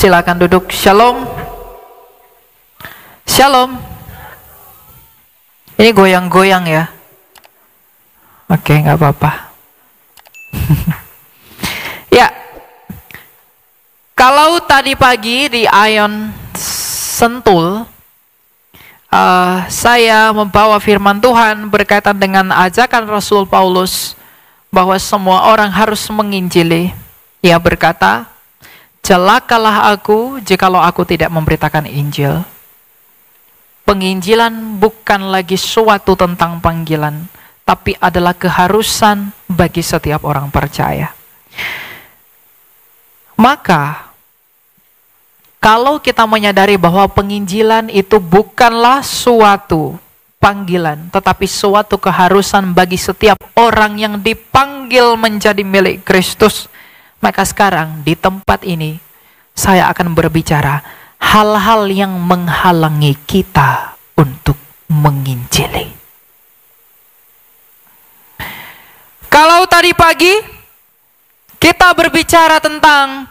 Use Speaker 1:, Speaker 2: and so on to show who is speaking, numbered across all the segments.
Speaker 1: Silakan duduk. Shalom. Shalom. Ini goyang-goyang ya. Oke, nggak apa-apa. Ya, kalau tadi pagi di Ion Sentul, saya membawa firman Tuhan berkaitan dengan ajakan Rasul Paulus bahwa semua orang harus menginjili. Ia berkata, celakalah aku jikalau aku tidak memberitakan Injil. Penginjilan bukan lagi suatu tentang panggilan, tapi adalah keharusan bagi setiap orang percaya. Maka, kalau kita menyadari bahwa penginjilan itu bukanlah suatu panggilan, tetapi suatu keharusan bagi setiap orang yang dipanggil menjadi milik Kristus, maka sekarang di tempat ini, saya akan berbicara hal-hal yang menghalangi kita untuk menginjili. Kalau tadi pagi kita berbicara tentang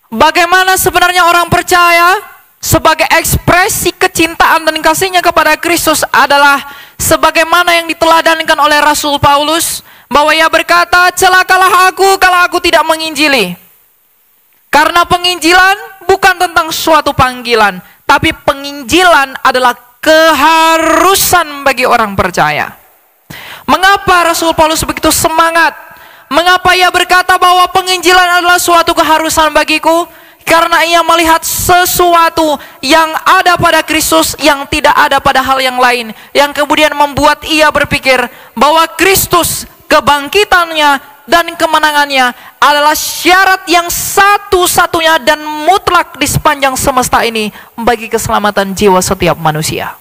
Speaker 1: bagaimana sebenarnya orang percaya sebagai ekspresi kecintaan dan kasihnya kepada Kristus adalah sebagaimana yang diteladankan oleh Rasul Paulus, bahwa ia berkata, celakalah aku kalau aku tidak menginjili. Karena penginjilan bukan tentang suatu panggilan, tapi penginjilan adalah keharusan bagi orang percaya. Mengapa Rasul Paulus begitu semangat? Mengapa ia berkata bahwa penginjilan adalah suatu keharusan bagiku? Karena ia melihat sesuatu yang ada pada Kristus yang tidak ada pada hal yang lain, yang kemudian membuat ia berpikir bahwa Kristus, kebangkitannya dan kemenangannya adalah syarat yang satu-satunya dan mutlak di sepanjang semesta ini bagi keselamatan jiwa setiap manusia.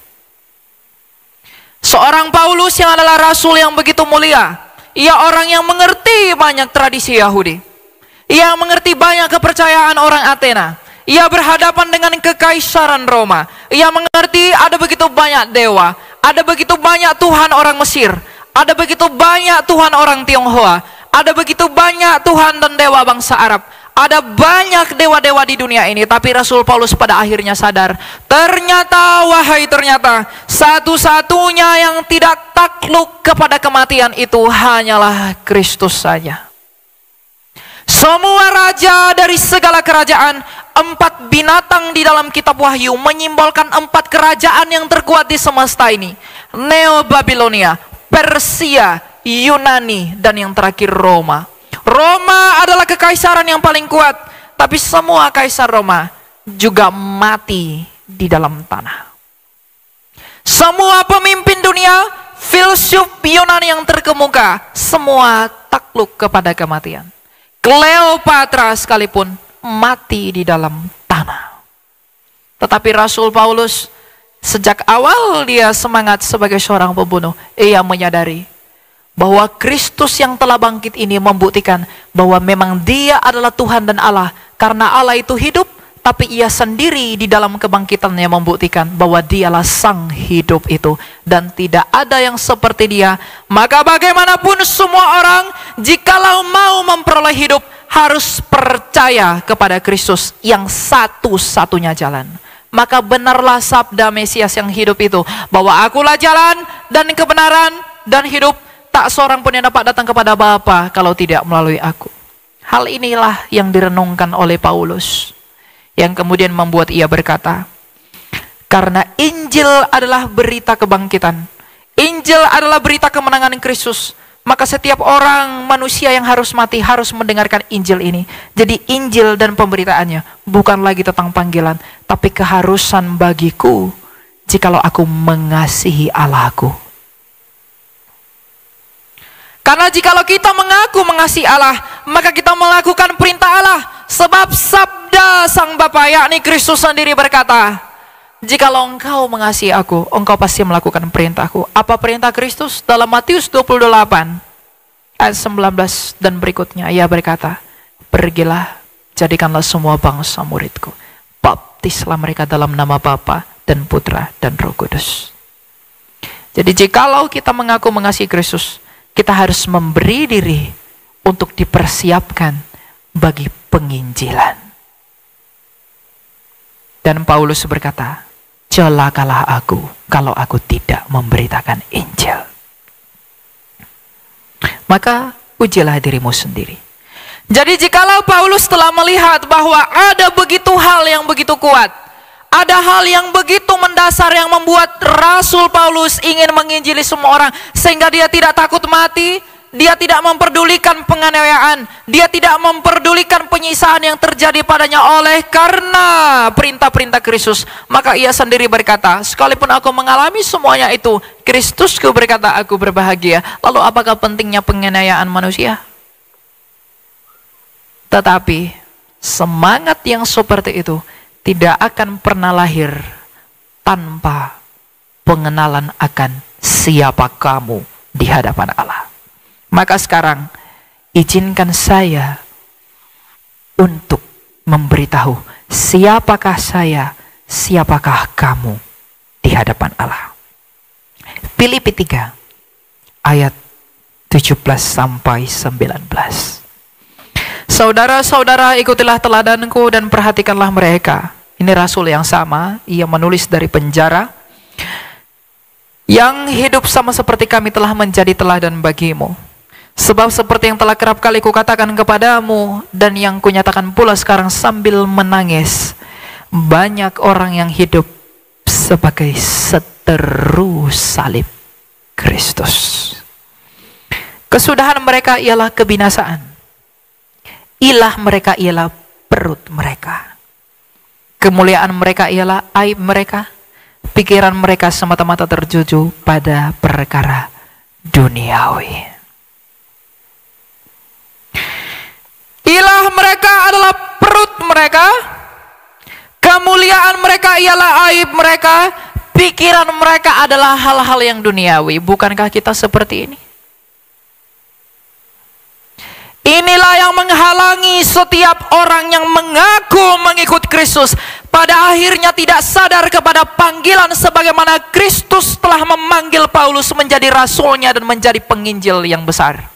Speaker 1: Seorang Paulus yang adalah rasul yang begitu mulia, ia orang yang mengerti banyak tradisi Yahudi, ia mengerti banyak kepercayaan orang Athena, ia berhadapan dengan kekaisaran Roma, ia mengerti ada begitu banyak dewa, ada begitu banyak Tuhan orang Mesir, ada begitu banyak Tuhan orang Tionghoa, ada begitu banyak Tuhan dan dewa bangsa Arab, ada banyak dewa-dewa di dunia ini. Tapi Rasul Paulus pada akhirnya sadar, ternyata satu-satunya yang tidak takluk kepada kematian itu hanyalah Kristus saja. Semua raja dari segala kerajaan, 4 binatang di dalam kitab Wahyu menyimbolkan 4 kerajaan yang terkuat di semesta ini. Neo Babilonia, Persia, Yunani, dan yang terakhir Roma. Roma adalah kekaisaran yang paling kuat, tapi semua kaisar Roma juga mati di dalam tanah. Semua pemimpin dunia, filsuf Yunani yang terkemuka, semua takluk kepada kematian. Cleopatra sekalipun mati di dalam tanah. Tetapi Rasul Paulus, sejak awal dia semangat sebagai seorang pembunuh, ia menyadari bahwa Kristus yang telah bangkit ini membuktikan bahwa memang dia adalah Tuhan dan Allah. Karena Allah itu hidup, tapi ia sendiri di dalam kebangkitannya membuktikan bahwa dialah sang hidup itu. Dan tidak ada yang seperti dia. Maka bagaimanapun semua orang, jikalau mau memperoleh hidup, harus percaya kepada Kristus yang satu-satunya jalan. Maka benarlah sabda Mesias yang hidup itu, bahwa akulah jalan dan kebenaran dan hidup. Tak seorang pun yang dapat datang kepada Bapa kalau tidak melalui aku. Hal inilah yang direnungkan oleh Paulus, yang kemudian membuat ia berkata, karena Injil adalah berita kebangkitan, Injil adalah berita kemenangan Kristus, maka setiap orang manusia yang harus mati harus mendengarkan Injil ini. Jadi Injil dan pemberitaannya bukan lagi tentang panggilan, tapi keharusan bagiku jikalau aku mengasihi Allahku. Karena jikalau kita mengaku mengasihi Allah, maka kita melakukan perintah Allah. Sebab sabda Sang Bapa, yakni Kristus sendiri berkata, jikalau engkau mengasihi aku, engkau pasti melakukan perintahku. Apa perintah Kristus? Dalam Matius 28 ayat 19 dan berikutnya, ia berkata, pergilah, jadikanlah semua bangsa muridku, baptislah mereka dalam nama Bapa dan Putra dan Roh Kudus. Jadi jikalau kita mengaku mengasihi Kristus, kita harus memberi diri untuk dipersiapkan bagi penginjilan. Dan Paulus berkata, celakalah aku kalau aku tidak memberitakan Injil. Maka ujilah dirimu sendiri. Jadi jikalau Paulus telah melihat bahwa ada begitu hal yang begitu kuat, ada hal yang begitu mendasar yang membuat Rasul Paulus ingin menginjili semua orang, sehingga dia tidak takut mati, dia tidak memperdulikan penganiayaan, dia tidak memperdulikan penyisaan yang terjadi padanya oleh karena perintah-perintah Kristus. Maka ia sendiri berkata, sekalipun aku mengalami semuanya itu, Kristusku berkata aku berbahagia. Lalu apakah pentingnya penganiayaan manusia? Tetapi semangat yang seperti itu tidak akan pernah lahir tanpa pengenalan akan siapa kamu di hadapan Allah. Maka sekarang izinkan saya untuk memberitahu siapakah saya, siapakah kamu di hadapan Allah. Filipi 3 ayat 17 sampai 19. Saudara-saudara, ikutilah teladanku dan perhatikanlah mereka. Ini rasul yang sama, ia menulis dari penjara. Yang hidup sama seperti kami telah menjadi teladan bagimu. Sebab seperti yang telah kerap kali kukatakan kepadamu, dan yang kunyatakan pula sekarang sambil menangis, banyak orang yang hidup sebagai seteru salib Kristus. Kesudahan mereka ialah kebinasaan. Ilah mereka ialah perut mereka. Kemuliaan mereka ialah aib mereka. Pikiran mereka semata-mata tertuju pada perkara duniawi. Ilah mereka adalah perut mereka. Kemuliaan mereka ialah aib mereka. Pikiran mereka adalah hal-hal yang duniawi. Bukankah kita seperti ini? Inilah yang menghalangi setiap orang yang mengaku mengikut Kristus, pada akhirnya tidak sadar kepada panggilan sebagaimana Kristus telah memanggil Paulus menjadi rasulnya dan menjadi penginjil yang besar.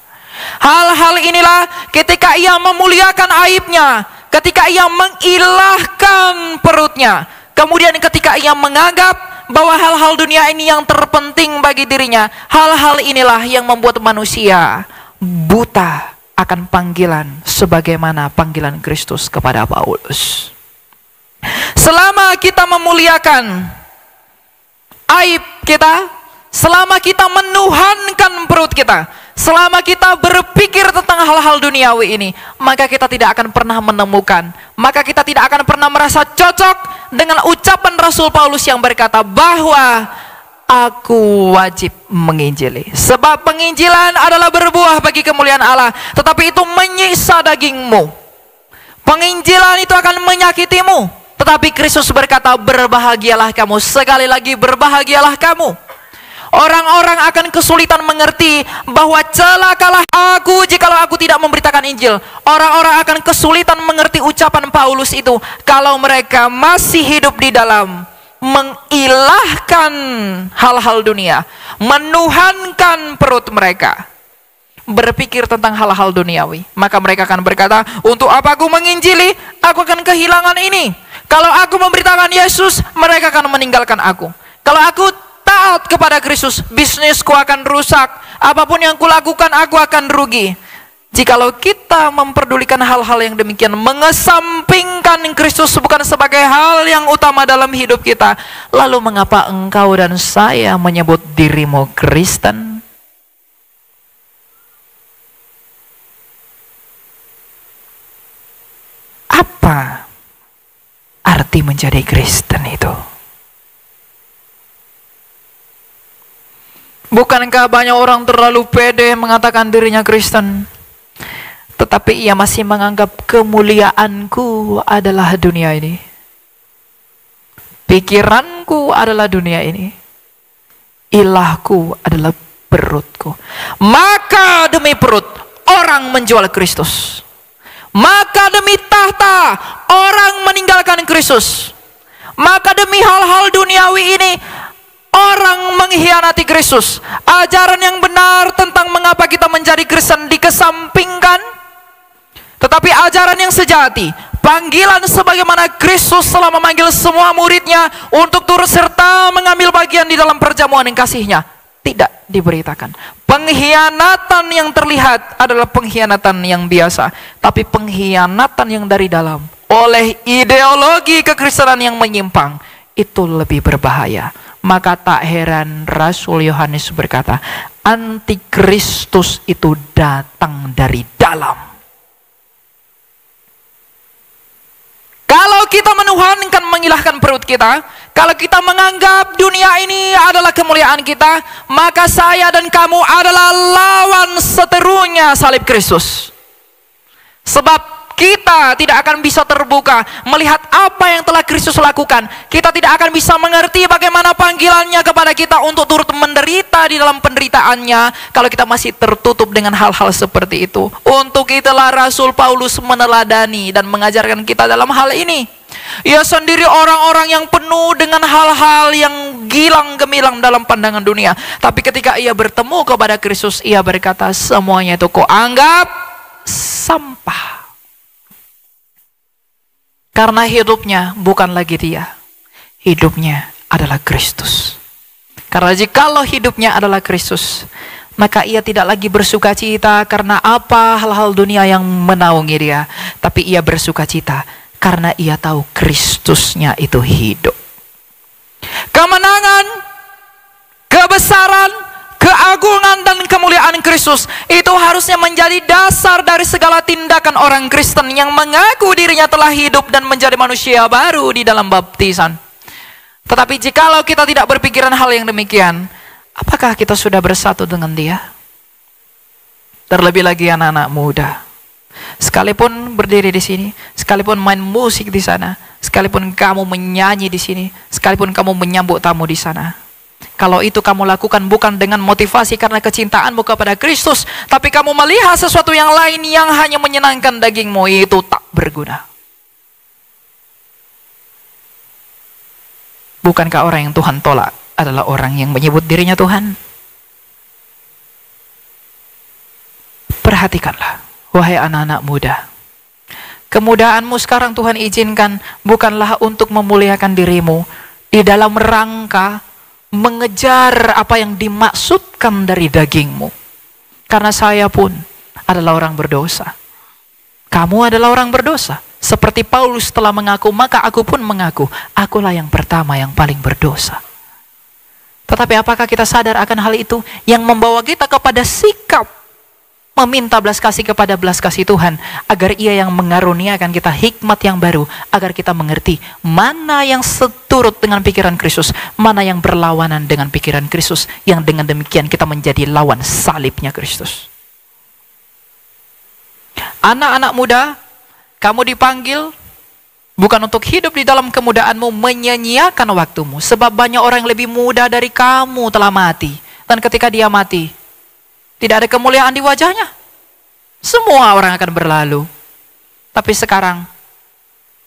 Speaker 1: Hal-hal inilah ketika ia memuliakan aibnya, ketika ia mengilahkan perutnya, kemudian ketika ia menganggap bahwa hal-hal dunia ini yang terpenting bagi dirinya, hal-hal inilah yang membuat manusia buta akan panggilan sebagaimana panggilan Kristus kepada Paulus. Selama kita memuliakan aib kita, selama kita menuhankan perut kita, selama kita berpikir tentang hal-hal duniawi ini, maka kita tidak akan pernah menemukan, maka kita tidak akan pernah merasa cocok dengan ucapan Rasul Paulus yang berkata bahwa aku wajib menginjili. Sebab penginjilan adalah berbuah bagi kemuliaan Allah, tetapi itu menyiksa dagingmu. Penginjilan itu akan menyakitimu, tetapi Kristus berkata berbahagialah kamu. Sekali lagi berbahagialah kamu. Orang-orang akan kesulitan mengerti bahwa celakalah aku jikalau aku tidak memberitakan Injil. Orang-orang akan kesulitan mengerti ucapan Paulus itu kalau mereka masih hidup di dalam mengilahkan hal-hal dunia, menuhankan perut mereka, berpikir tentang hal-hal duniawi. Maka mereka akan berkata, untuk apa aku menginjili? Aku akan kehilangan ini. Kalau aku memberitakan Yesus, mereka akan meninggalkan aku. Kalau aku taat kepada Kristus, bisnisku akan rusak. Apapun yang kulakukan, aku akan rugi. Jikalau kita memperdulikan hal-hal yang demikian, mengesampingkan Kristus bukan sebagai hal yang utama dalam hidup kita, lalu mengapa engkau dan saya menyebut dirimu Kristen? Apa arti menjadi Kristen itu? Bukankah banyak orang terlalu pede mengatakan dirinya Kristen, tetapi ia masih menganggap kemuliaanku adalah dunia ini, pikiranku adalah dunia ini, ilahku adalah perutku. Maka demi perut orang menjual Kristus, maka demi tahta orang meninggalkan Kristus, maka demi hal-hal duniawi ini orang mengkhianati Kristus. Ajaran yang benar tentang mengapa kita menjadi Kristen dikesampingkan, tetapi ajaran yang sejati, panggilan sebagaimana Kristus telah memanggil semua muridnya untuk turut serta mengambil bagian di dalam perjamuan yang kasih-Nya, tidak diberitakan. Pengkhianatan yang terlihat adalah pengkhianatan yang biasa, tapi pengkhianatan yang dari dalam oleh ideologi kekristenan yang menyimpang itu lebih berbahaya. Maka tak heran Rasul Yohanes berkata, antikristus itu datang dari dalam. Kalau kita menuhankan, mengilahkan perut kita, kalau kita menganggap dunia ini adalah kemuliaan kita, maka saya dan kamu adalah lawan seterunya salib Kristus. Sebab kita tidak akan bisa terbuka melihat apa yang telah Kristus lakukan. Kita tidak akan bisa mengerti bagaimana panggilannya kepada kita untuk turut menderita di dalam penderitaannya kalau kita masih tertutup dengan hal-hal seperti itu. Untuk itulah Rasul Paulus meneladani dan mengajarkan kita dalam hal ini. Ia sendiri orang-orang yang penuh dengan hal-hal yang gilang gemilang dalam pandangan dunia. Tapi ketika ia bertemu kepada Kristus, ia berkata, semuanya itu kau anggap sampah. Karena hidupnya bukan lagi dia, hidupnya adalah Kristus. Karena jikalau hidupnya adalah Kristus, maka ia tidak lagi bersuka cita karena apa hal-hal dunia yang menaungi dia, tapi ia bersuka cita karena ia tahu Kristusnya itu hidup. Kemenangan, kebesaran, keagungan dan kemuliaan Kristus itu harusnya menjadi dasar dari segala tindakan orang Kristen yang mengaku dirinya telah hidup dan menjadi manusia baru di dalam baptisan. Tetapi jikalau kita tidak berpikiran hal yang demikian, apakah kita sudah bersatu dengan Dia? Terlebih lagi anak-anak muda, sekalipun berdiri di sini, sekalipun main musik di sana, sekalipun kamu menyanyi di sini, sekalipun kamu menyambut tamu di sana, kalau itu kamu lakukan bukan dengan motivasi karena kecintaanmu kepada Kristus, tapi kamu melihat sesuatu yang lain yang hanya menyenangkan dagingmu, itu tak berguna. Bukankah orang yang Tuhan tolak adalah orang yang menyebut dirinya Tuhan? Perhatikanlah, wahai anak-anak muda. Kemudaanmu sekarang Tuhan izinkan bukanlah untuk memuliakan dirimu di dalam rangka mengejar apa yang dimaksudkan dari dagingmu. Karena saya pun adalah orang berdosa. Kamu adalah orang berdosa. Seperti Paulus telah mengaku, maka aku pun mengaku, akulah yang pertama yang paling berdosa. Tetapi apakah kita sadar akan hal itu yang membawa kita kepada sikap meminta belas kasih kepada belas kasih Tuhan, agar Ia yang mengaruniakan kita hikmat yang baru, agar kita mengerti mana yang seturut dengan pikiran Kristus, mana yang berlawanan dengan pikiran Kristus, yang dengan demikian kita menjadi lawan salibnya Kristus. Anak-anak muda, kamu dipanggil bukan untuk hidup di dalam kemudaanmu, menyia-nyiakan waktumu, sebab banyak orang yang lebih muda dari kamu telah mati, dan ketika dia mati, tidak ada kemuliaan di wajahnya. Semua orang akan berlalu. Tapi sekarang,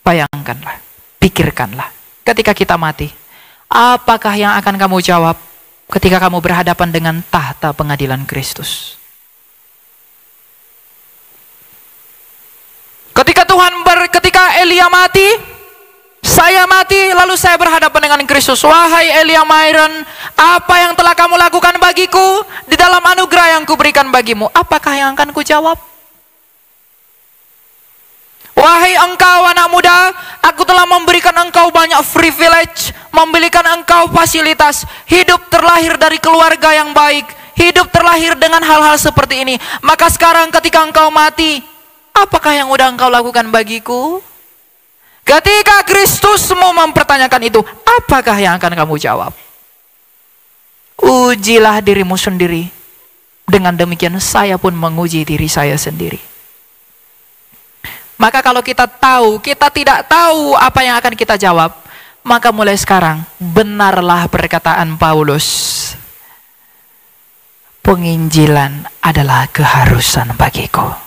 Speaker 1: bayangkanlah, pikirkanlah, ketika kita mati, apakah yang akan kamu jawab ketika kamu berhadapan dengan tahta pengadilan Kristus? Ketika Elia mati, saya mati, lalu saya berhadapan dengan Kristus. Wahai Elia Myron, apa yang telah kamu lakukan bagiku di dalam anugerah yang kuberikan bagimu? Apakah yang akan kujawab? Wahai engkau anak muda, aku telah memberikan engkau banyak privilege, memberikan engkau fasilitas, hidup terlahir dari keluarga yang baik, hidup terlahir dengan hal-hal seperti ini. Maka sekarang ketika engkau mati, apakah yang udah engkau lakukan bagiku? Ketika Kristus mau mempertanyakan itu, apakah yang akan kamu jawab? Ujilah dirimu sendiri. Dengan demikian saya pun menguji diri saya sendiri. Maka kalau kita tidak tahu apa yang akan kita jawab, maka mulai sekarang benarlah perkataan Paulus. Penginjilan adalah keharusan bagiku.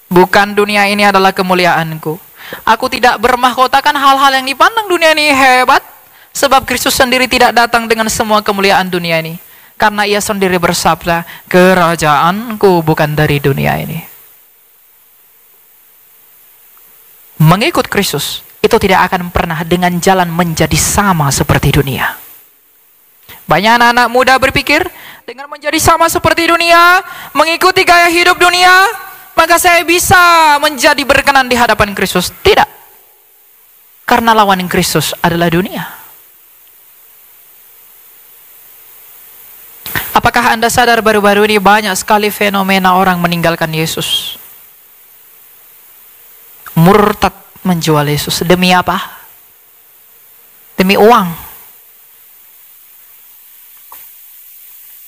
Speaker 1: Bukan dunia ini adalah kemuliaanku. Aku tidak bermahkotakan hal-hal yang dipandang dunia ini hebat, sebab Kristus sendiri tidak datang dengan semua kemuliaan dunia ini. Karena Ia sendiri bersabda, kerajaanku bukan dari dunia ini. Mengikut Kristus itu tidak akan pernah dengan jalan menjadi sama seperti dunia. Banyak anak-anak muda berpikir, dengan menjadi sama seperti dunia, mengikuti gaya hidup dunia, maka saya bisa menjadi berkenan di hadapan Kristus. Tidak. Karena lawan Kristus adalah dunia. Apakah Anda sadar baru-baru ini banyak sekali fenomena orang meninggalkan Yesus? Murtad menjual Yesus. Demi apa? Demi uang.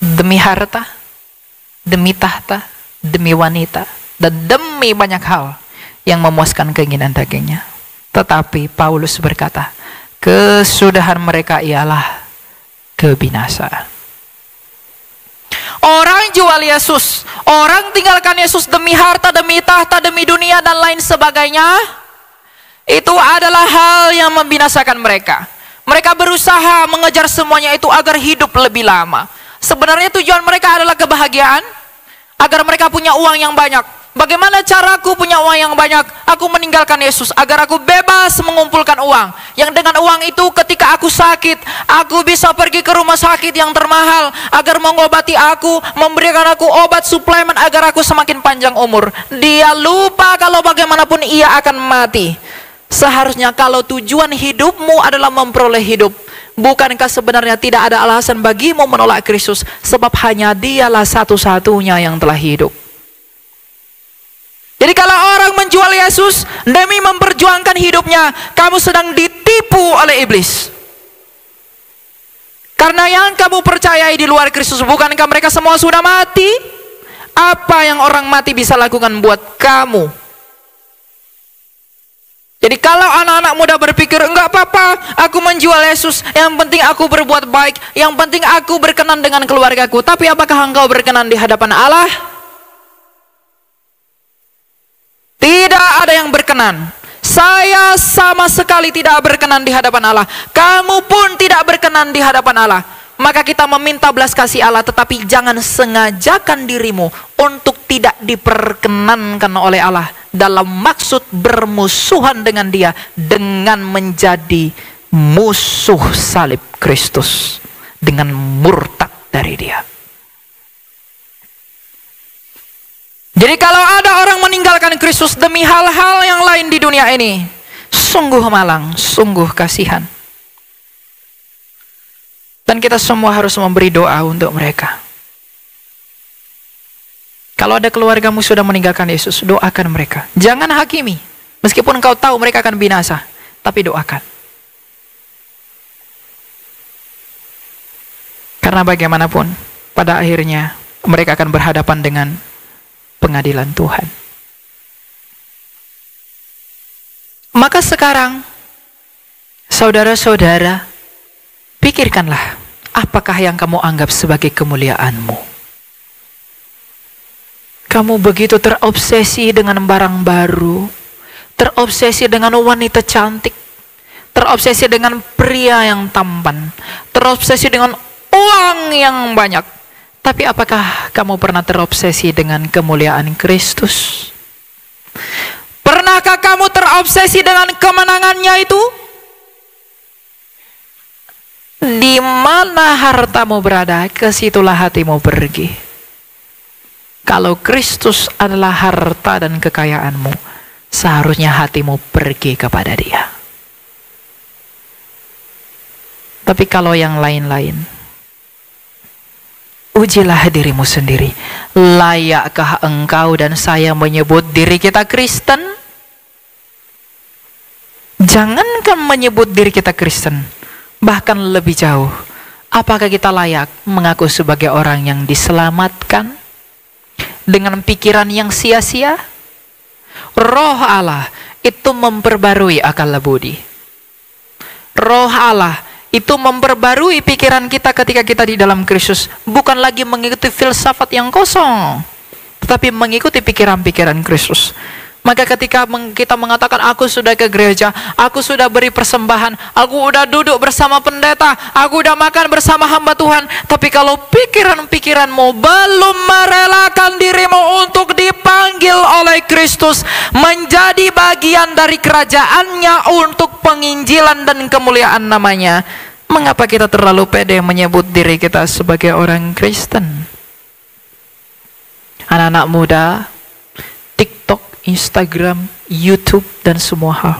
Speaker 1: Demi harta. Demi tahta. Demi wanita. Dan demi banyak hal yang memuaskan keinginan dagingnya. Tetapi Paulus berkata, kesudahan mereka ialah kebinasaan. Orang jual Yesus, orang tinggalkan Yesus demi harta, demi tahta, demi dunia dan lain sebagainya. Itu adalah hal yang membinasakan mereka. Mereka berusaha mengejar semuanya itu agar hidup lebih lama. Sebenarnya tujuan mereka adalah kebahagiaan, agar mereka punya uang yang banyak. Bagaimana caraku punya uang yang banyak? Aku meninggalkan Yesus agar aku bebas mengumpulkan uang. Yang dengan uang itu ketika aku sakit, aku bisa pergi ke rumah sakit yang termahal agar mengobati aku, memberikan aku obat suplemen agar aku semakin panjang umur. Dia lupa kalau bagaimanapun ia akan mati. Seharusnya kalau tujuan hidupmu adalah memperoleh hidup, bukankah sebenarnya tidak ada alasan bagimu menolak Kristus, sebab hanya Dialah satu-satunya yang telah hidup. Jadi kalau orang menjual Yesus demi memperjuangkan hidupnya, kamu sedang ditipu oleh iblis. Karena yang kamu percayai di luar Kristus, bukankah mereka semua sudah mati? Apa yang orang mati bisa lakukan buat kamu? Jadi kalau anak-anak muda berpikir, enggak apa-apa, aku menjual Yesus, yang penting aku berbuat baik, yang penting aku berkenan dengan keluargaku. Tapi apakah engkau berkenan di hadapan Allah? Tidak ada yang berkenan. Saya sama sekali tidak berkenan di hadapan Allah. Kamu pun tidak berkenan di hadapan Allah. Maka kita meminta belas kasih Allah, tetapi jangan sengajakan dirimu untuk tidak diperkenankan oleh Allah dalam maksud bermusuhan dengan Dia dengan menjadi musuh salib Kristus, dengan murtad dari Dia. Jadi kalau ada orang meninggalkan Kristus demi hal-hal yang lain di dunia ini, sungguh malang, sungguh kasihan. Dan kita semua harus memberi doa untuk mereka. Kalau ada keluargamu sudah meninggalkan Yesus, doakan mereka. Jangan hakimi. Meskipun kau tahu mereka akan binasa, tapi doakan. Karena bagaimanapun, pada akhirnya mereka akan berhadapan dengan pengadilan Tuhan. Maka sekarang, saudara-saudara, pikirkanlah, apakah yang kamu anggap sebagai kemuliaanmu? Kamu begitu terobsesi dengan barang baru, terobsesi dengan wanita cantik, terobsesi dengan pria yang tampan, terobsesi dengan uang yang banyak. Tapi apakah kamu pernah terobsesi dengan kemuliaan Kristus? Pernahkah kamu terobsesi dengan kemenangannya itu? Di mana hartamu berada, ke situlah hatimu pergi. Kalau Kristus adalah harta dan kekayaanmu, seharusnya hatimu pergi kepada Dia. Tapi kalau yang lain-lain, ujilah dirimu sendiri. Layakkah engkau dan saya menyebut diri kita Kristen? Jangankan menyebut diri kita Kristen, bahkan lebih jauh, apakah kita layak mengaku sebagai orang yang diselamatkan dengan pikiran yang sia-sia? Roh Allah itu memperbarui akal budi. Roh Allah itu memperbarui pikiran kita ketika kita di dalam Kristus. Bukan lagi mengikuti filsafat yang kosong, tetapi mengikuti pikiran-pikiran Kristus. Maka ketika kita mengatakan, aku sudah ke gereja, aku sudah beri persembahan, aku udah duduk bersama pendeta, aku udah makan bersama hamba Tuhan, tapi kalau pikiran-pikiranmu belum merelakan dirimu untuk dipanggil oleh Kristus menjadi bagian dari kerajaannya untuk penginjilan dan kemuliaan namanya, mengapa kita terlalu pede menyebut diri kita sebagai orang Kristen? Anak-anak muda, TikTok, Instagram, YouTube, dan semua hal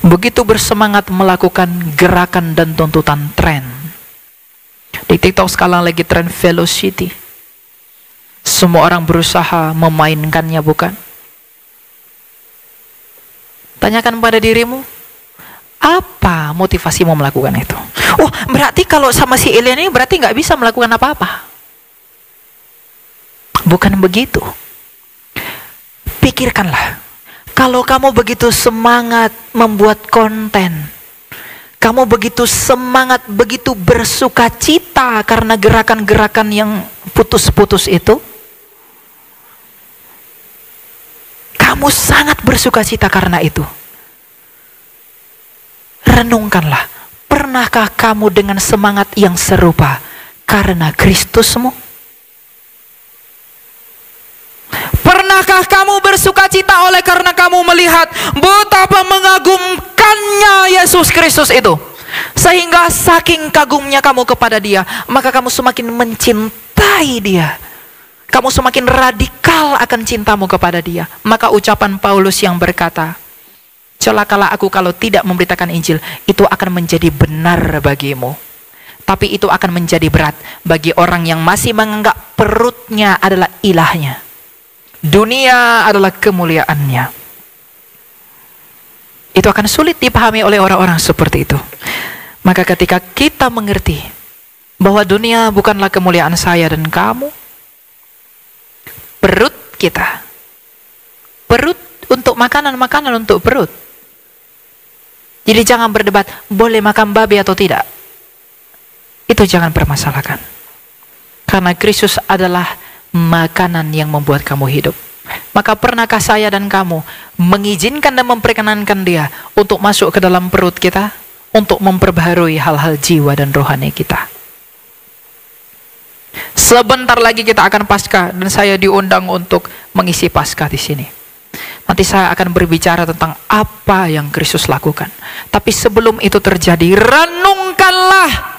Speaker 1: begitu bersemangat melakukan gerakan dan tuntutan tren. Di TikTok sekarang lagi tren velocity. Semua orang berusaha memainkannya, bukan? Tanyakan pada dirimu, apa motivasimu melakukan itu? Oh, berarti kalau sama si Elian ini berarti nggak bisa melakukan apa-apa. Bukan begitu. Pikirkanlah, kalau kamu begitu semangat membuat konten, kamu begitu semangat, begitu bersuka cita karena gerakan-gerakan yang putus-putus itu, kamu sangat bersuka cita karena itu. Renungkanlah, pernahkah kamu dengan semangat yang serupa karena Kristusmu? Pernahkah kamu bersuka cita oleh karena kamu melihat betapa mengagumkannya Yesus Kristus itu, sehingga saking kagumnya kamu kepada dia, maka kamu semakin mencintai dia, kamu semakin radikal akan cintamu kepada dia. Maka ucapan Paulus yang berkata, celakalah aku kalau tidak memberitakan Injil, itu akan menjadi benar bagimu, tapi itu akan menjadi berat bagi orang yang masih menganggap perutnya adalah ilahnya, dunia adalah kemuliaannya. Itu akan sulit dipahami oleh orang-orang seperti itu. Maka ketika kita mengerti bahwa dunia bukanlah kemuliaan saya dan kamu, perut kita, perut untuk makanan, makanan untuk perut. Jadi jangan berdebat boleh makan babi atau tidak. Itu jangan permasalahkan, karena Kristus adalah makanan yang membuat kamu hidup. Maka pernahkah saya dan kamu mengizinkan dan memperkenankan dia untuk masuk ke dalam perut kita, untuk memperbaharui hal-hal jiwa dan rohani kita? Sebentar lagi kita akan Paskah dan saya diundang untuk mengisi Paskah di sini. Nanti saya akan berbicara tentang apa yang Kristus lakukan. Tapi sebelum itu terjadi, renungkanlah.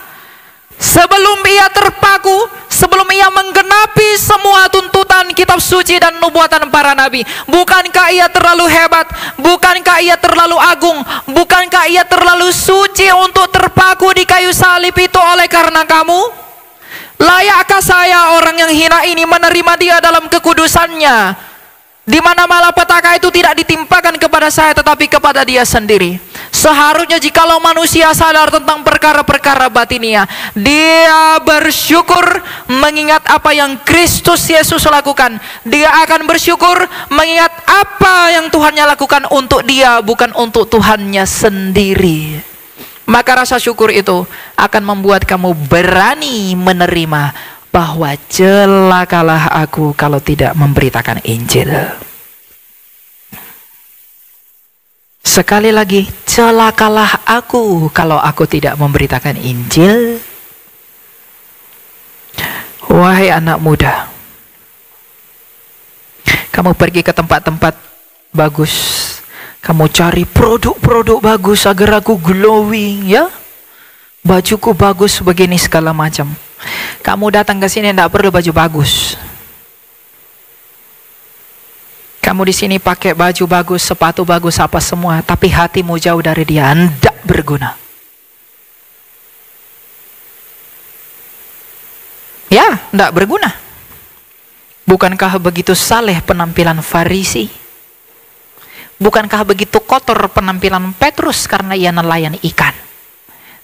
Speaker 1: Sebelum ia terpaku, sebelum ia menggenapi semua tuntutan kitab suci dan nubuatan para nabi, bukankah ia terlalu hebat? Bukankah ia terlalu agung? Bukankah ia terlalu suci untuk terpaku di kayu salib itu oleh karena kamu? Layakkah saya orang yang hina ini menerima dia dalam kekudusannya, di mana malapetaka itu tidak ditimpakan kepada saya tetapi kepada dia sendiri? Seharusnya jikalau manusia sadar tentang perkara-perkara batinia, dia bersyukur mengingat apa yang Kristus Yesus lakukan. Dia akan bersyukur mengingat apa yang Tuhannya lakukan untuk dia, bukan untuk Tuhannya sendiri. Maka rasa syukur itu akan membuat kamu berani menerima bahwa celakalah aku kalau tidak memberitakan Injil. Sekali lagi, celakalah aku kalau aku tidak memberitakan Injil. Wahai anak muda, kamu pergi ke tempat-tempat bagus, kamu cari produk-produk bagus agar aku glowing, ya, bajuku bagus begini segala macam. Kamu datang ke sini tidak perlu baju bagus. Kamu di sini pakai baju bagus, sepatu bagus, apa semua, tapi hatimu jauh dari dia, tidak berguna. Ya, tidak berguna. Bukankah begitu saleh penampilan Farisi? Bukankah begitu kotor penampilan Petrus karena ia nelayan ikan?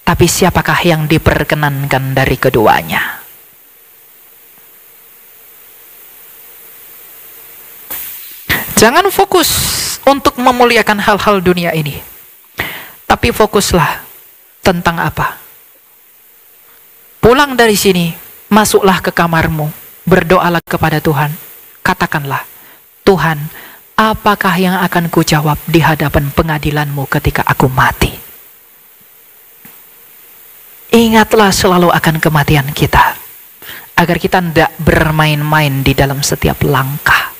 Speaker 1: Tapi siapakah yang diperkenankan dari keduanya? Jangan fokus untuk memuliakan hal-hal dunia ini, tapi fokuslah tentang apa? Pulang dari sini, masuklah ke kamarmu, berdoalah kepada Tuhan. Katakanlah, Tuhan, apakah yang akan kujawab di hadapan pengadilanmu ketika aku mati? Ingatlah selalu akan kematian kita, agar kita tidak bermain-main di dalam setiap langkah.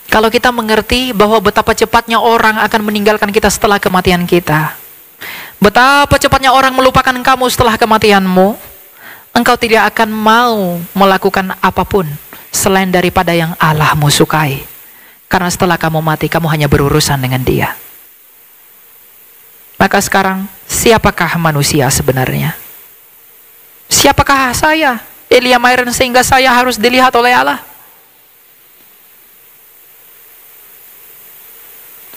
Speaker 1: Kalau kita mengerti bahwa betapa cepatnya orang akan meninggalkan kita setelah kematian kita, betapa cepatnya orang melupakan kamu setelah kematianmu, engkau tidak akan mau melakukan apapun selain daripada yang Allahmu sukai. Karena setelah kamu mati, kamu hanya berurusan dengan Dia. Maka sekarang, siapakah manusia sebenarnya? Siapakah saya, Elia Myron, sehingga saya harus dilihat oleh Allah?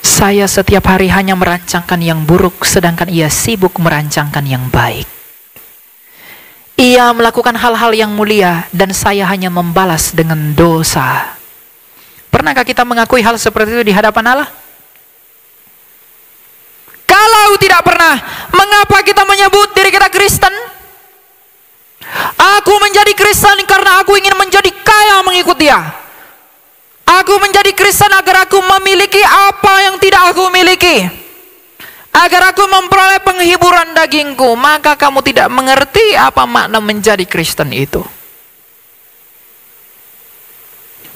Speaker 1: Saya setiap hari hanya merancangkan yang buruk, sedangkan ia sibuk merancangkan yang baik. Ia melakukan hal-hal yang mulia, dan saya hanya membalas dengan dosa. Pernahkah kita mengakui hal seperti itu di hadapan Allah? Kalau tidak pernah, mengapa kita menyebut diri kita Kristen? Aku menjadi Kristen karena aku ingin menjadi kaya mengikut Dia. Aku menjadi Kristen agar aku memiliki apa yang tidak aku miliki, agar aku memperoleh penghiburan dagingku. Maka kamu tidak mengerti apa makna menjadi Kristen itu.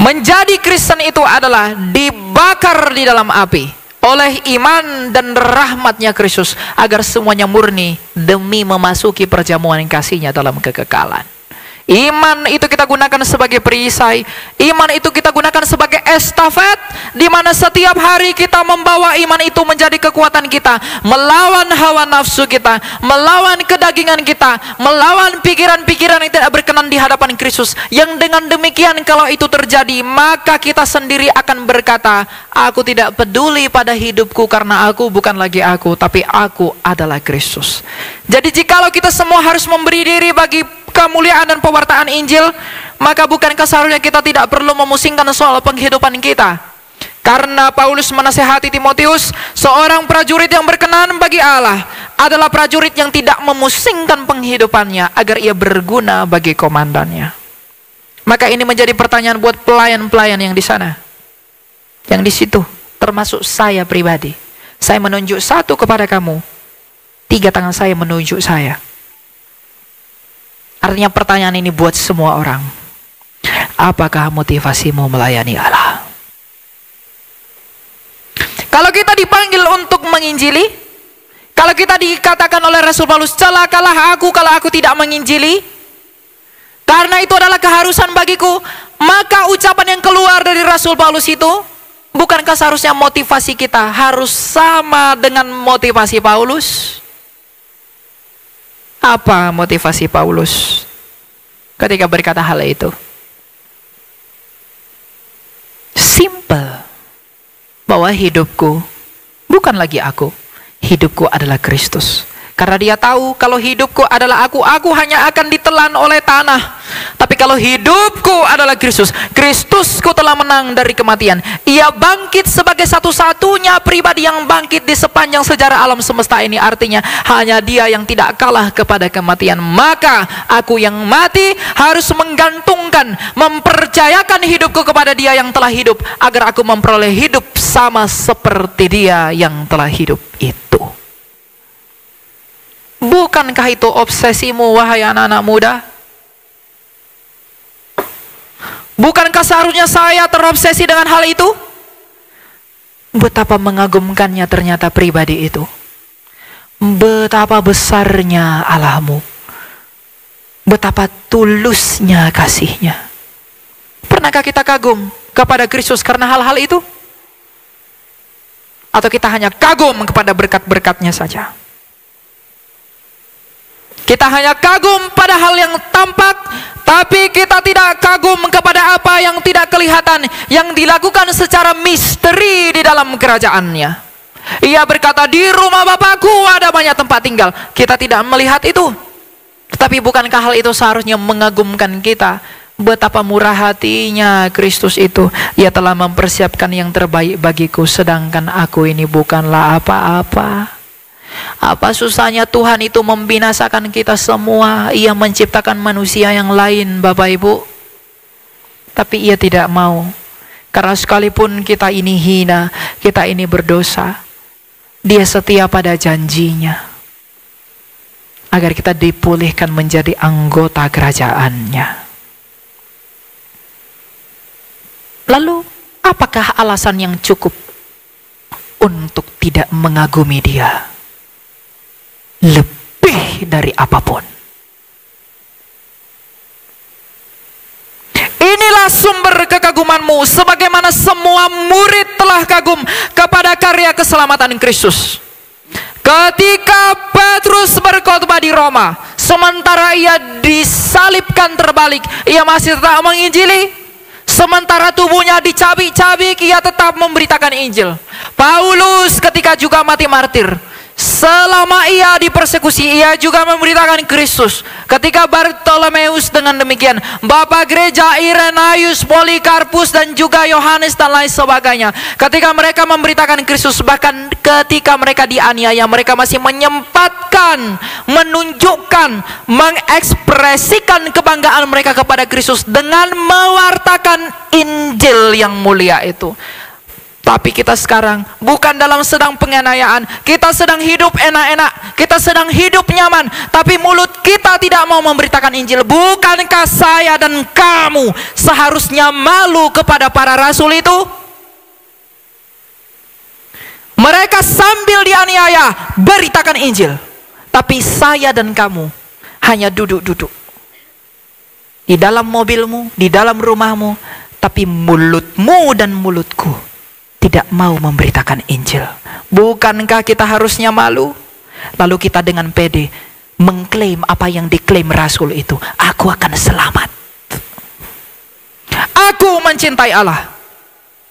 Speaker 1: Menjadi Kristen itu adalah dibakar di dalam api oleh iman dan rahmatnya Kristus, agar semuanya murni demi memasuki perjamuan kasih-Nya dalam kekekalan. Iman itu kita gunakan sebagai perisai, iman itu kita gunakan sebagai estafet, di mana setiap hari kita membawa iman itu menjadi kekuatan kita, melawan hawa nafsu kita, melawan kedagingan kita, melawan pikiran-pikiran yang tidak berkenan di hadapan Kristus. Yang dengan demikian kalau itu terjadi, maka kita sendiri akan berkata, aku tidak peduli pada hidupku karena aku bukan lagi aku, tapi aku adalah Kristus. Jadi jikalau kita semua harus memberi diri bagi kemuliaan dan pewartaan Injil, maka bukankah seharusnya kita tidak perlu memusingkan soal penghidupan kita? Karena Paulus menasehati Timotius, seorang prajurit yang berkenan bagi Allah adalah prajurit yang tidak memusingkan penghidupannya agar ia berguna bagi komandannya. Maka ini menjadi pertanyaan buat pelayan-pelayan yang di sana, yang di situ, termasuk saya pribadi. Saya menunjuk satu kepada kamu, 3 tangan saya menunjuk saya. Artinya pertanyaan ini buat semua orang. Apakah motivasimu melayani Allah? Kalau kita dipanggil untuk menginjili, kalau kita dikatakan oleh Rasul Paulus, celakalah aku kalau aku tidak menginjili, karena itu adalah keharusan bagiku, maka ucapan yang keluar dari Rasul Paulus itu, bukankah seharusnya motivasi kita harus sama dengan motivasi Paulus? Apa motivasi Paulus ketika berkata hal itu? Simple. Bahwa hidupku bukan lagi aku, hidupku adalah Kristus. Karena dia tahu kalau hidupku adalah aku hanya akan ditelan oleh tanah. Tapi kalau hidupku adalah Kristus, Kristusku telah menang dari kematian. Ia bangkit sebagai satu-satunya pribadi yang bangkit di sepanjang sejarah alam semesta ini. Artinya hanya Dia yang tidak kalah kepada kematian. Maka aku yang mati harus menggantungkan, mempercayakan hidupku kepada Dia yang telah hidup, agar aku memperoleh hidup sama seperti Dia yang telah hidup itu. Bukankah itu obsesimu, wahai anak-anak muda? Bukankah seharusnya saya terobsesi dengan hal itu? Betapa mengagumkannya ternyata pribadi itu. Betapa besarnya Allahmu. Betapa tulusnya kasih-Nya. Pernahkah kita kagum kepada Kristus karena hal-hal itu? Atau kita hanya kagum kepada berkat-berkat-Nya saja? Kita hanya kagum pada hal yang tampak, tapi kita tidak kagum kepada apa yang tidak kelihatan, yang dilakukan secara misteri di dalam kerajaan-Nya. Ia berkata, di rumah Bapakku ada banyak tempat tinggal. Kita tidak melihat itu. Tetapi bukankah hal itu seharusnya mengagumkan kita? Betapa murah hatinya Kristus itu. Ia telah mempersiapkan yang terbaik bagiku, sedangkan aku ini bukanlah apa-apa. Apa susahnya Tuhan itu membinasakan kita semua? Ia menciptakan manusia yang lain, Bapak Ibu. Tapi Ia tidak mau. Karena sekalipun kita ini hina, kita ini berdosa, Dia setia pada janjinya, agar kita dipulihkan menjadi anggota kerajaan-Nya. Lalu, apakah alasan yang cukup untuk tidak mengagumi Dia lebih dari apapun? Inilah sumber kekagumanmu, sebagaimana semua murid telah kagum kepada karya keselamatan Kristus. Ketika Petrus berkhotbah di Roma, sementara ia disalibkan terbalik, ia masih tetap menginjili. Sementara tubuhnya dicabik-cabik, ia tetap memberitakan Injil. Paulus ketika juga mati martir, selama ia dipersekusi, ia juga memberitakan Kristus. Ketika Bartolomeus dengan demikian, Bapak Gereja Irenaeus, Polikarpus, dan juga Yohanes dan lain sebagainya, ketika mereka memberitakan Kristus, bahkan ketika mereka dianiaya, mereka masih menyempatkan, menunjukkan, mengekspresikan kebanggaan mereka kepada Kristus dengan mewartakan Injil yang mulia itu. Tapi kita sekarang bukan dalam sedang penganiayaan, kita sedang hidup enak-enak, kita sedang hidup nyaman, tapi mulut kita tidak mau memberitakan Injil. Bukankah saya dan kamu seharusnya malu kepada para rasul itu? Mereka sambil dianiaya beritakan Injil, tapi saya dan kamu hanya duduk-duduk di dalam mobilmu, di dalam rumahmu, tapi mulutmu dan mulutku tidak mau memberitakan Injil. Bukankah kita harusnya malu? Lalu kita dengan pede mengklaim apa yang diklaim Rasul itu. Aku akan selamat. Aku mencintai Allah.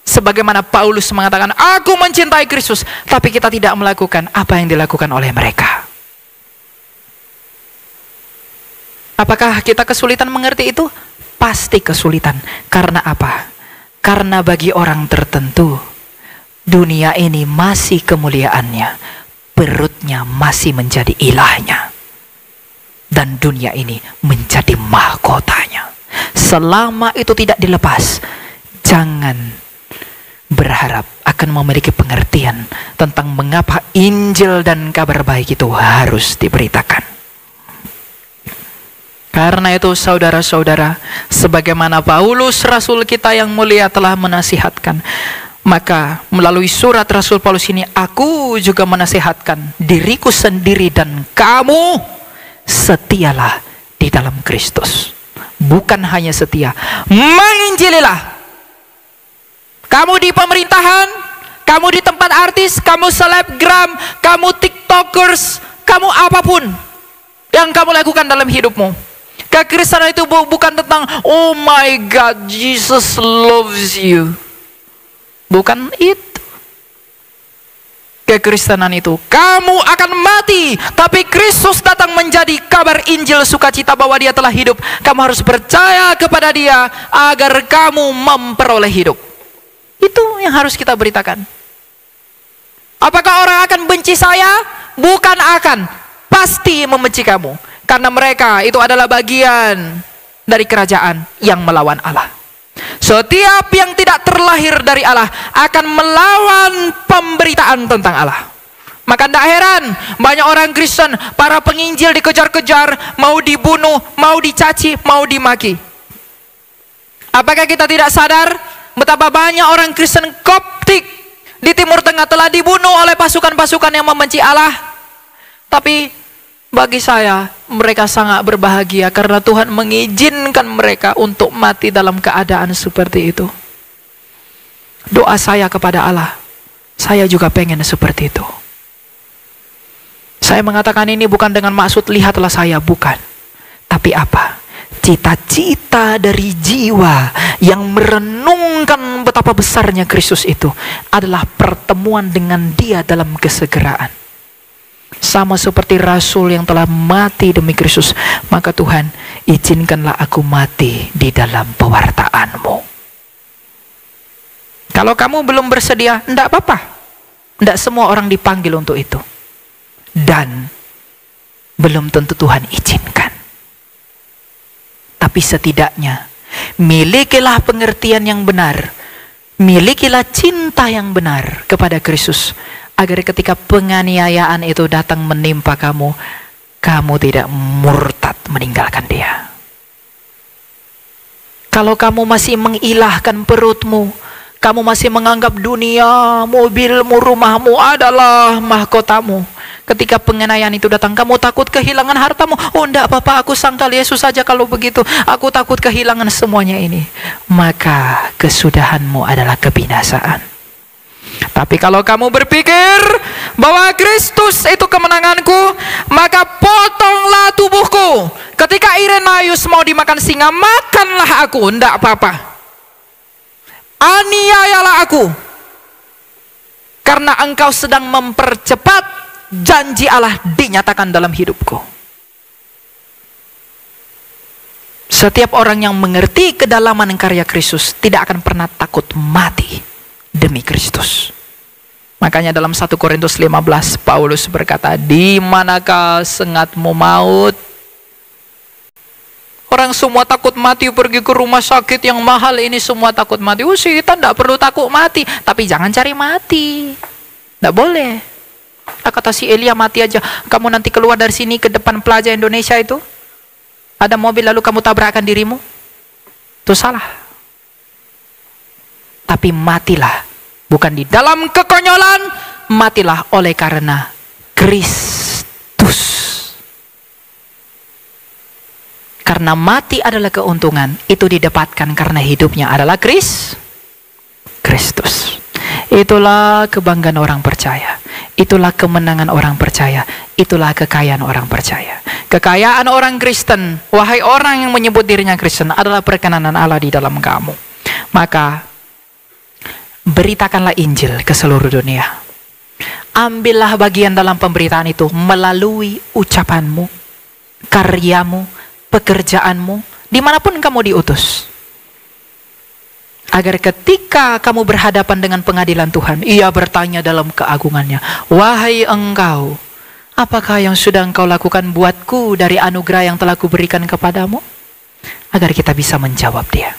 Speaker 1: Sebagaimana Paulus mengatakan, aku mencintai Kristus. Tapi kita tidak melakukan apa yang dilakukan oleh mereka. Apakah kita kesulitan mengerti itu? Pasti kesulitan. Karena apa? Karena bagi orang tertentu, dunia ini masih kemuliaannya, perutnya masih menjadi ilahnya, dan dunia ini menjadi mahkotanya. Selama itu tidak dilepas, jangan berharap akan memiliki pengertian tentang mengapa Injil dan kabar baik itu harus diberitakan. Karena itu saudara-saudara, sebagaimana Paulus Rasul kita yang mulia telah menasihatkan, maka melalui surat Rasul Paulus ini, aku juga menasihatkan diriku sendiri dan kamu, setialah di dalam Kristus. Bukan hanya setia, menginjililah. Kamu di pemerintahan, kamu di tempat artis, kamu selebgram, kamu tiktokers, kamu apapun yang kamu lakukan dalam hidupmu. Kekristenan itu bukan tentang, oh my God, Jesus loves you. Bukan itu. Kekristenan itu, kamu akan mati, tapi Kristus datang menjadi kabar Injil sukacita bahwa Dia telah hidup. Kamu harus percaya kepada Dia agar kamu memperoleh hidup. Itu yang harus kita beritakan. Apakah orang akan benci saya? Bukan akan, pasti membenci kamu. Karena mereka itu adalah bagian dari kerajaan yang melawan Allah. Setiap yang tidak terlahir dari Allah akan melawan pemberitaan tentang Allah. Maka tidak heran banyak orang Kristen, para penginjil dikejar-kejar, mau dibunuh, mau dicaci, mau dimaki. Apakah kita tidak sadar betapa banyak orang Kristen Koptik di Timur Tengah telah dibunuh oleh pasukan-pasukan yang membenci Allah? Tapi bagi saya, mereka sangat berbahagia karena Tuhan mengizinkan mereka untuk mati dalam keadaan seperti itu. Doa saya kepada Allah, saya juga pengen seperti itu. Saya mengatakan ini bukan dengan maksud lihatlah saya, bukan. Tapi apa? Cita-cita dari jiwa yang merenungkan betapa besarnya Kristus itu adalah pertemuan dengan Dia dalam kesegeraan. Sama seperti Rasul yang telah mati demi Kristus, maka Tuhan, izinkanlah aku mati di dalam pewartaan-Mu. Kalau kamu belum bersedia, tidak apa-apa. Tidak semua orang dipanggil untuk itu. Dan belum tentu Tuhan izinkan. Tapi setidaknya, milikilah pengertian yang benar. Milikilah cinta yang benar kepada Kristus, agar ketika penganiayaan itu datang menimpa kamu, kamu tidak murtad meninggalkan dia. Kalau kamu masih mengilahkan perutmu, kamu masih menganggap dunia, mobilmu, rumahmu adalah mahkotamu, ketika penganiayaan itu datang, kamu takut kehilangan hartamu. Oh enggak apa-apa, aku sangkal Yesus saja kalau begitu. Aku takut kehilangan semuanya ini. Maka kesudahanmu adalah kebinasaan. Tapi kalau kamu berpikir bahwa Kristus itu kemenanganku, maka potonglah tubuhku. Ketika Irenaeus mau dimakan singa, makanlah aku, enggak apa-apa. Aniayalah aku, karena engkau sedang mempercepat janji Allah dinyatakan dalam hidupku. Setiap orang yang mengerti kedalaman karya Kristus tidak akan pernah takut mati demi Kristus. Makanya dalam 1 Korintus 15 Paulus berkata, di manakah sengatmu maut? Orang semua takut mati, pergi ke rumah sakit yang mahal ini semua takut mati. Kita tidak perlu takut mati, tapi jangan cari mati. Tidak boleh. Kata si Elia, mati aja. Kamu nanti keluar dari sini ke depan Plaza Indonesia itu, ada mobil lalu kamu tabrakan dirimu, itu salah. Tapi matilah, bukan di dalam kekonyolan, matilah oleh karena Kristus. Karena mati adalah keuntungan, itu didapatkan karena hidupnya adalah Kristus. Itulah kebanggaan orang percaya. Itulah kemenangan orang percaya. Itulah kekayaan orang percaya. Kekayaan orang Kristen, wahai orang yang menyebut dirinya Kristen, adalah perkenanan Allah di dalam kamu. Maka beritakanlah Injil ke seluruh dunia. Ambillah bagian dalam pemberitaan itu melalui ucapanmu, karyamu, pekerjaanmu, dimanapun kamu diutus. Agar ketika kamu berhadapan dengan pengadilan Tuhan, ia bertanya dalam keagungannya, wahai engkau, apakah yang sudah engkau lakukan buatku dari anugerah yang telah kuberikan kepadamu? Agar kita bisa menjawab dia.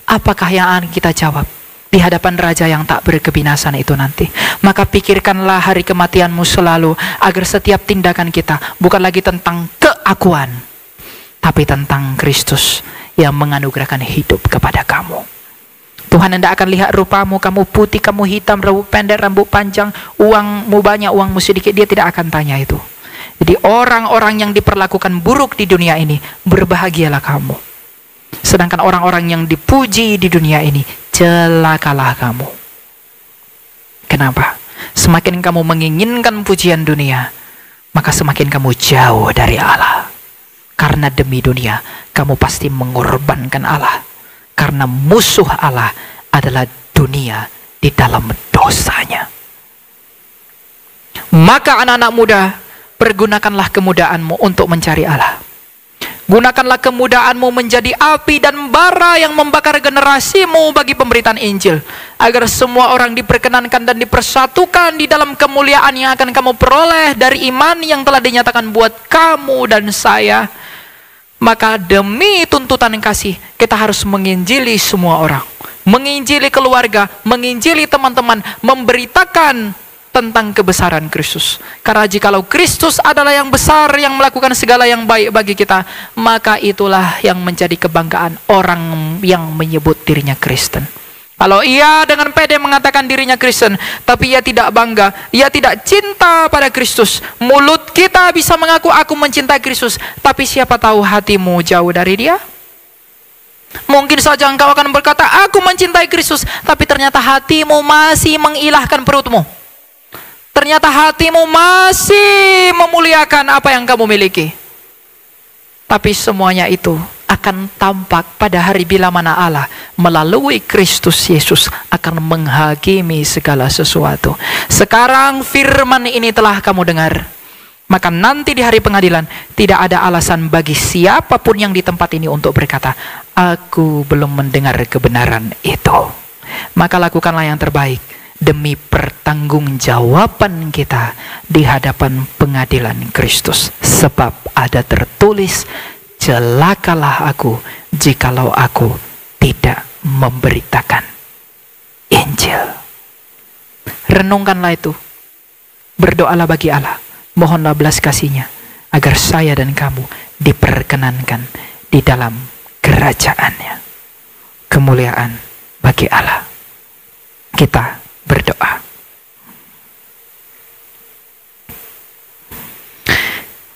Speaker 1: Apakah yang akan kita jawab di hadapan Raja yang tak berkebinasan itu nanti? Maka pikirkanlah hari kematianmu selalu, agar setiap tindakan kita bukan lagi tentang keakuan, tapi tentang Kristus yang menganugerahkan hidup kepada kamu. Tuhan tidak akan lihat rupamu, kamu putih, kamu hitam, rambut pendek, rambut panjang, uangmu banyak, uangmu sedikit. Dia tidak akan tanya itu. Jadi orang-orang yang diperlakukan buruk di dunia ini, berbahagialah kamu. Sedangkan orang-orang yang dipuji di dunia ini, celakalah kamu. Kenapa? Semakin kamu menginginkan pujian dunia, maka semakin kamu jauh dari Allah. Karena demi dunia, kamu pasti mengorbankan Allah. Karena musuh Allah adalah dunia di dalam dosanya. Maka anak-anak muda, pergunakanlah kemudaanmu untuk mencari Allah. Gunakanlah kemudaanmu menjadi api dan bara yang membakar generasimu bagi pemberitaan Injil. Agar semua orang diperkenankan dan dipersatukan di dalam kemuliaan yang akan kamu peroleh dari iman yang telah dinyatakan buat kamu dan saya. Maka demi tuntutan kasih, kita harus menginjili semua orang. Menginjili keluarga, menginjili teman-teman, memberitakan tentang kebesaran Kristus. Karena jikalau Kristus adalah yang besar, yang melakukan segala yang baik bagi kita, maka itulah yang menjadi kebanggaan orang yang menyebut dirinya Kristen. Kalau ia dengan pede mengatakan dirinya Kristen, tapi ia tidak bangga, ia tidak cinta pada Kristus. Mulut kita bisa mengaku aku mencintai Kristus, tapi siapa tahu hatimu jauh dari dia? Mungkin saja engkau akan berkata, aku mencintai Kristus, tapi ternyata hatimu masih mengilahkan perutmu. Ternyata hatimu masih memuliakan apa yang kamu miliki. Tapi semuanya itu akan tampak pada hari bila mana Allah melalui Kristus Yesus akan menghakimi segala sesuatu. Sekarang firman ini telah kamu dengar. Maka nanti di hari pengadilan tidak ada alasan bagi siapapun yang di tempat ini untuk berkata, aku belum mendengar kebenaran itu. Maka lakukanlah yang terbaik demi pertanggungjawaban kita di hadapan pengadilan Kristus. Sebab ada tertulis, celakalah aku jikalau aku tidak memberitakan Injil. Renungkanlah itu. Berdoalah bagi Allah. Mohonlah belas kasih-Nya agar saya dan kamu diperkenankan di dalam kerajaan-Nya. Kemuliaan bagi Allah. Kita berdoa.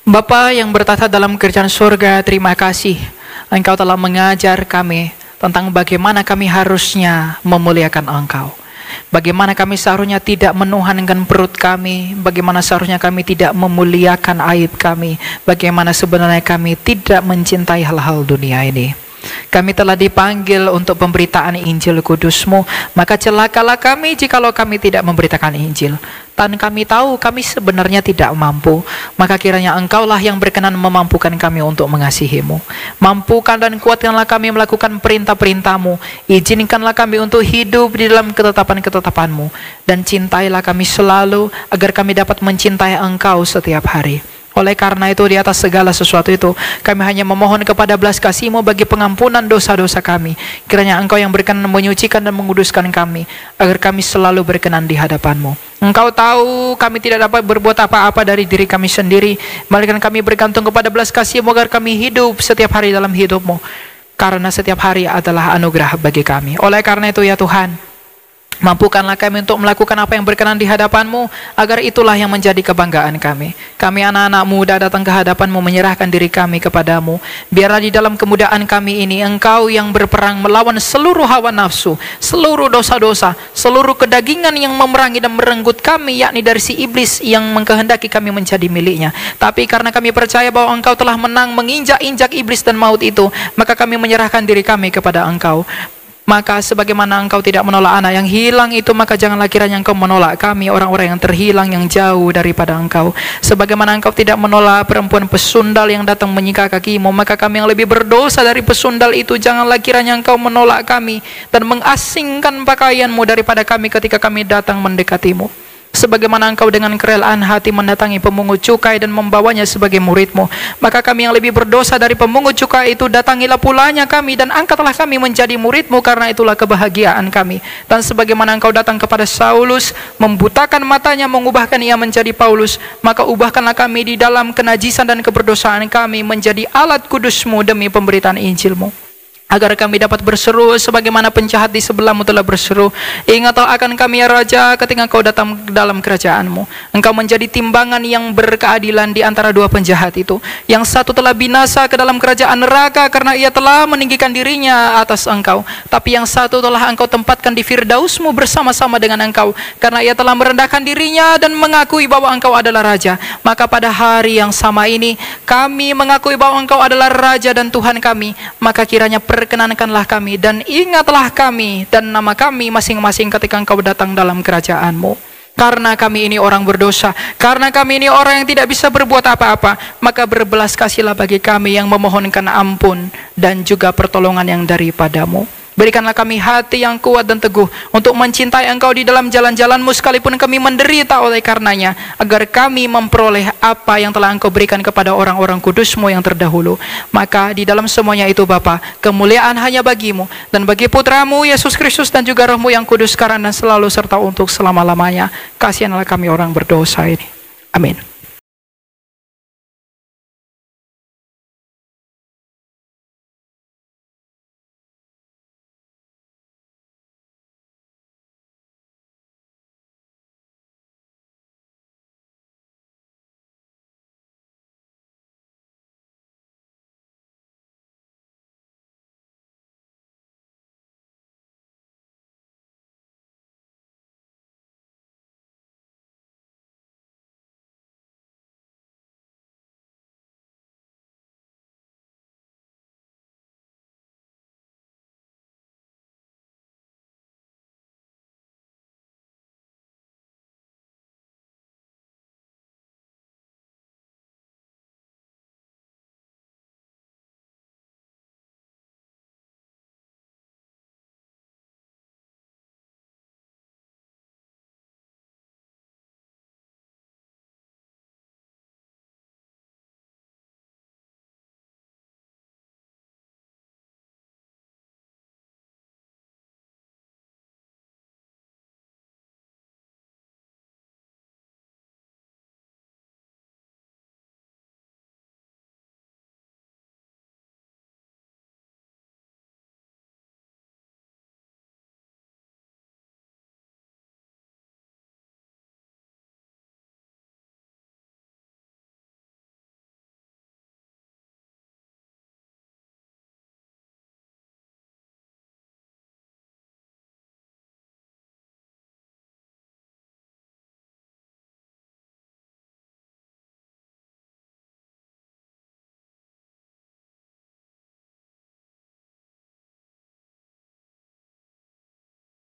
Speaker 1: Bapa yang bertata dalam kerajaan surga, terima kasih Engkau telah mengajar kami tentang bagaimana kami harusnya memuliakan Engkau. Bagaimana kami seharusnya tidak menuhankan perut kami, bagaimana seharusnya kami tidak memuliakan aib kami, bagaimana sebenarnya kami tidak mencintai hal-hal dunia ini. Kami telah dipanggil untuk pemberitaan Injil Kudus-Mu, maka celakalah kami jikalau kami tidak memberitakan Injil. Dan kami tahu kami sebenarnya tidak mampu, maka kiranya Engkaulah yang berkenan memampukan kami untuk mengasihi-Mu. Mampukan dan kuatkanlah kami melakukan perintah-perintah-Mu. Izinkanlah kami untuk hidup di dalam ketetapan-ketetapan-Mu. Dan cintailah kami selalu agar kami dapat mencintai Engkau setiap hari. Oleh karena itu di atas segala sesuatu itu kami hanya memohon kepada belas kasih-Mu bagi pengampunan dosa-dosa kami. Kiranya Engkau yang berkenan menyucikan dan menguduskan kami agar kami selalu berkenan di hadapan-Mu. Engkau tahu kami tidak dapat berbuat apa-apa dari diri kami sendiri, melainkan kami bergantung kepada belas kasih-Mu agar kami hidup setiap hari dalam hidup-Mu, karena setiap hari adalah anugerah bagi kami. Oleh karena itu ya Tuhan, mampukanlah kami untuk melakukan apa yang berkenan di hadapan-Mu, agar itulah yang menjadi kebanggaan kami. Kami anak-anak muda datang ke hadapan-Mu, menyerahkan diri kami kepadamu. Biarlah di dalam kemudaan kami ini Engkau yang berperang melawan seluruh hawa nafsu, seluruh dosa-dosa, seluruh kedagingan yang memerangi dan merenggut kami, yakni dari si iblis yang mengkehendaki kami menjadi miliknya. Tapi karena kami percaya bahwa Engkau telah menang menginjak-injak iblis dan maut itu, maka kami menyerahkan diri kami kepada Engkau. Maka sebagaimana Engkau tidak menolak anak yang hilang itu, maka janganlah kiranya Engkau menolak kami, orang-orang yang terhilang, yang jauh daripada Engkau. Sebagaimana Engkau tidak menolak perempuan pesundal yang datang menyingkap kaki-Mu, maka kami yang lebih berdosa dari pesundal itu, janganlah kiranya Engkau menolak kami dan mengasingkan pakaian-Mu daripada kami ketika kami datang mendekati-Mu. Sebagaimana Engkau dengan kerelaan hati mendatangi pemungut cukai dan membawanya sebagai murid-Mu, maka kami yang lebih berdosa dari pemungut cukai itu, datangilah pulanya kami dan angkatlah kami menjadi murid-Mu, karena itulah kebahagiaan kami. Dan sebagaimana Engkau datang kepada Saulus, membutakan matanya, mengubahkan ia menjadi Paulus, maka ubahkanlah kami di dalam kenajisan dan keberdosaan kami menjadi alat kudus-Mu demi pemberitaan Injil-Mu, agar kami dapat berseru sebagaimana penjahat di sebelah-Mu telah berseru. Ingatlah akan kami ya Raja, ketika Engkau datang dalam kerajaan-Mu. Engkau menjadi timbangan yang berkeadilan di antara dua penjahat itu. Yang satu telah binasa ke dalam kerajaan neraka karena ia telah meninggikan dirinya atas Engkau. Tapi yang satu telah Engkau tempatkan di Firdaus-Mu bersama-sama dengan Engkau, karena ia telah merendahkan dirinya dan mengakui bahwa Engkau adalah Raja. Maka pada hari yang sama ini kami mengakui bahwa Engkau adalah Raja dan Tuhan kami. Maka kiranya perkenankanlah kami dan ingatlah kami dan nama kami masing-masing ketika Engkau datang dalam kerajaan-Mu. Karena kami ini orang berdosa, karena kami ini orang yang tidak bisa berbuat apa-apa, maka berbelas kasihlah bagi kami yang memohonkan ampun dan juga pertolongan yang daripada-Mu. Berikanlah kami hati yang kuat dan teguh untuk mencintai Engkau di dalam jalan-jalan-Mu, sekalipun kami menderita oleh karenanya, agar kami memperoleh apa yang telah Engkau berikan kepada orang-orang kudus-Mu yang terdahulu. Maka di dalam semuanya itu Bapa, kemuliaan hanya bagi-Mu dan bagi Putra-Mu Yesus Kristus dan juga Roh-Mu yang kudus sekarang dan selalu serta untuk selama-lamanya. Kasihanlah kami orang berdosa ini. Amin.